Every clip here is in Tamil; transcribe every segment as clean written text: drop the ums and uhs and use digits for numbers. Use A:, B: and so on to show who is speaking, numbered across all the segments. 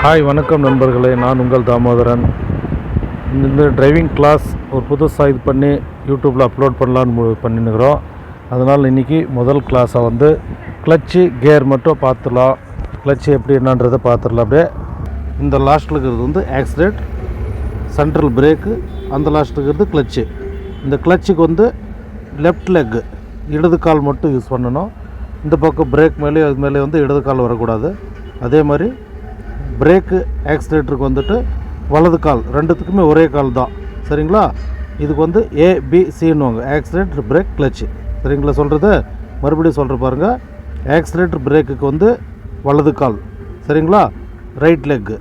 A: ஹாய் வணக்கம் நண்பர்களே, நான் உங்கள் தாமோதரன். இந்த டிரைவிங் கிளாஸ் ஒரு புதுசாக இது பண்ணி யூடியூப்பில் அப்லோட் பண்ணலான்னு பண்ணினுக்கிறோம். அதனால் இன்றைக்கி முதல் கிளாஸை வந்து கிளச்சு கியர் மட்டும் பார்த்துடலாம். கிளச்சு எப்படி என்னன்றதை பார்த்துடலாம். அப்படியே இந்த லாஸ்ட்டில் இருக்கிறது வந்து ஆக்சிலேட், சென்ட்ரல் பிரேக்கு, அந்த லாஸ்ட்டில் இருக்கிறது கிளச்சு. இந்த கிளச்சுக்கு வந்து லெஃப்ட் லெக்கு இடது கால் மட்டும் யூஸ் பண்ணணும். இந்த பக்கம் பிரேக் மேலே அது மேலே வந்து இடது கால் வரக்கூடாது. அதே மாதிரி பிரேக்கு ஆக்சிலேட்டருக்கு வந்துட்டு வலது கால், ரெண்டுத்துக்குமே ஒரே கால் தான். சரிங்களா? இதுக்கு வந்து ஏபிசின்னுவாங்க, ஆக்சிலேட்டர் பிரேக் கிளச்சு. சரிங்களா? சொல்கிறது மறுபடியும் சொல்கிற பாருங்கள். ஆக்சிலேட்டர் பிரேக்குக்கு வந்து வலது கால், சரிங்களா, ரைட் லெக்கு.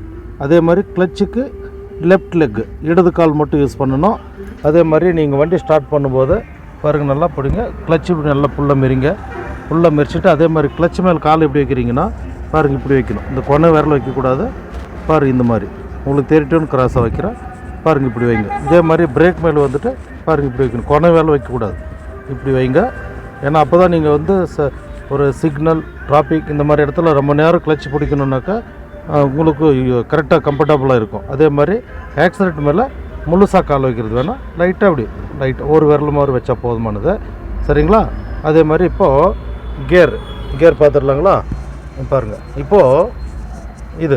A: அதே மாதிரி கிளச்சுக்கு லெஃப்ட் லெக்கு, இடது கால் மட்டும் யூஸ் பண்ணணும். அதே மாதிரி நீங்கள் வண்டி ஸ்டார்ட் பண்ணும்போது பாருங்கள், நல்லா பிடிங்க, கிளச்சு இப்படி நல்லா புல்ல மெரிங்க. புல்ல மெரிச்சிட்டு அதே மாதிரி கிளச்சு மேலே கால் எப்படி வைக்கிறீங்கன்னா பாருங்கள், இப்படி வைக்கணும். இந்த கொனை விரல் வைக்கக்கூடாது. பாருங்கள், இந்த மாதிரி உங்களுக்கு தெரிட்டோன்னு கிராஸாக வைக்கிறேன். பாருங்கள், இப்படி வைங்க. இதே மாதிரி பிரேக் மேலே வந்துட்டு பாருங்கள், இப்படி வைக்கணும். கொனை விரல் வைக்கக்கூடாது, இப்படி வைங்க. ஏன்னா அப்போ தான் நீங்கள் வந்து ஒரு சிக்னல், டிராஃபிக் இந்த மாதிரி இடத்துல ரொம்ப நேரம் கிளச்சு பிடிக்கணுன்னாக்கா உங்களுக்கு கரெக்டாக கம்ஃபர்டபுளாக இருக்கும். அதே மாதிரி ஆக்சிலேட்டர் மேலே முழுசாக கால் வைக்கிறது வேணால், லைட்டாக அப்படி ஒரு விரல் மாதிரி வச்சா போதுமானது. சரிங்களா? அதே மாதிரி இப்போது கியர் பார்த்துடலாங்களா? பாருங்கள், இப்போது இது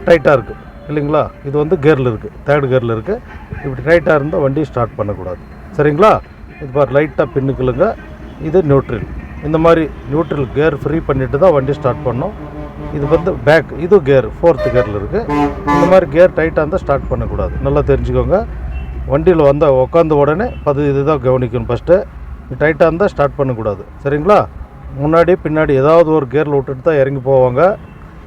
A: டைட்டாக இருக்குது இல்லைங்களா? இது வந்து கியரில் இருக்குது, தேர்ட் கியரில் இருக்குது. இப்படி டைட்டாக இருந்தால் வண்டி ஸ்டார்ட் பண்ணக்கூடாது. சரிங்களா? இது பாரு, லைட்டாக பின்னுக்குள்ளுங்க. இது நியூட்ரல். இந்த மாதிரி நியூட்ரல் கியர் ஃப்ரீ பண்ணிவிட்டு தான் வண்டி ஸ்டார்ட் பண்ணோம். இது வந்து பேக், இது கியர் ஃபோர்த்து கியரில் இருக்குது. இந்த மாதிரி கியர் டைட்டாக இருந்தால் ஸ்டார்ட் பண்ணக்கூடாது. நல்லா தெரிஞ்சுக்கோங்க. வண்டியில் வந்தால் உட்காந்த உடனே இதுதான் கவனிக்கணும். ஃபஸ்ட்டு டைட்டாக இருந்தால் ஸ்டார்ட் பண்ணக்கூடாது. சரிங்களா? முன்னாடி பின்னாடி ஏதாவது ஒரு கியரில் விட்டுட்டு தான் இறங்கி போவாங்க.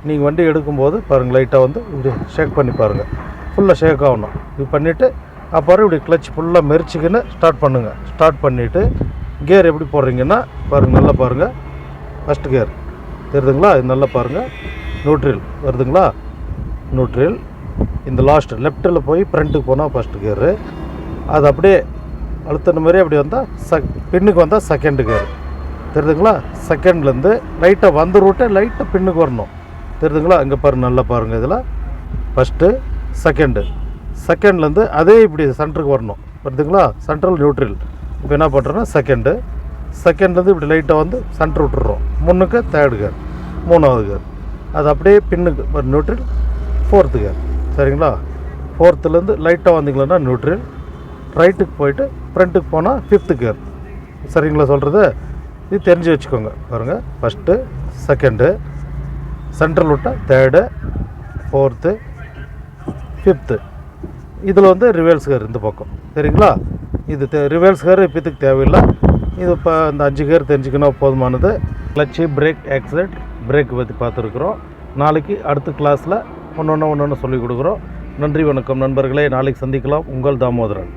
A: நீங்கள் வண்டி எடுக்கும்போது பாருங்கள், லைட்டாக வந்து இப்படி ஷேக் பண்ணி பாருங்கள். ஃபுல்லாக ஷேக் ஆகணும். இது பண்ணிவிட்டு அப்புறம் இப்படி கிளச் ஃபுல்லாக மெரிச்சிக்கின்னு ஸ்டார்ட் பண்ணுங்கள். ஸ்டார்ட் பண்ணிவிட்டு கியர் எப்படி போடுறீங்கன்னா பாருங்கள், நல்லா பாருங்கள். ஃபஸ்ட்டு கியர் தெரியுதுங்களா? இது நல்லா பாருங்கள். நியூட்ரல் வருதுங்களா? நியூட்ரல். இந்த லாஸ்ட்டு லெஃப்ட்டில் போய் ஃப்ரண்ட்டுக்கு போனால் ஃபஸ்ட்டு கியரு. அது அப்படியே அழுத்தின மாதிரி அப்படி வந்தால் பின்னுக்கு வந்தால் செகண்டு கியர். தெரியுதுங்களா? செகண்ட்லேருந்து லைட்டாக வந்த ரூட்டை லைட்டாக பின்னுக்கு வரணும். தெரியுதுங்களா? இங்கே பாருங்கள், நல்லா பாருங்கள். இதில் ஃபஸ்ட்டு செகண்ட்லேருந்து அதே இப்படி சென்டருக்கு வரணும். வருதுங்களா? Central neutral. இப்போ என்ன பண்ணுறோன்னா செகண்ட்லேருந்து இப்படி லைட்டாக வந்து சென்டர் விட்டுறோம். முன்னுக்கு தேர்டு கியர், மூணாவது கியர். அது அப்படியே பின்னுக்கு நியூட்ரல், ஃபோர்த்து கியர். சரிங்களா? ஃபோர்த்துலேருந்து லைட்டாக வந்தீங்களன்னா நியூட்ரல், ரைட்டுக்கு போயிட்டு ஃப்ரண்ட்டுக்கு போனால் ஃபிஃப்த்து கியர். சரிங்களா? சொல்கிறது இது தெரிஞ்சு வச்சுக்கோங்க. பாருங்கள், ஃபஸ்ட்டு, செகண்டு, சென்ட்ரல் விட்டால் தேர்டு, ஃபோர்த்து, ஃபிஃப்த்து. இதில் வந்து ரிவர்ஸ் கியர் இந்த பக்கம். சரிங்களா? இது ரிவர்ஸ் கியர் இப்போதுக்கு தேவையில்லை. இது இப்போ இந்த 5 கியர் தெரிஞ்சுக்கணும், போதுமானது. கிளச்சு, பிரேக், ஆக்சிலேட், பிரேக் பற்றி பார்த்துருக்குறோம். நாளைக்கு அடுத்த கிளாஸில் ஒன்று சொல்லிக் கொடுக்குறோம். நன்றி, வணக்கம் நண்பர்களே. நாளைக்கு சந்திக்கலாம். உங்கள் தாமோதரன்.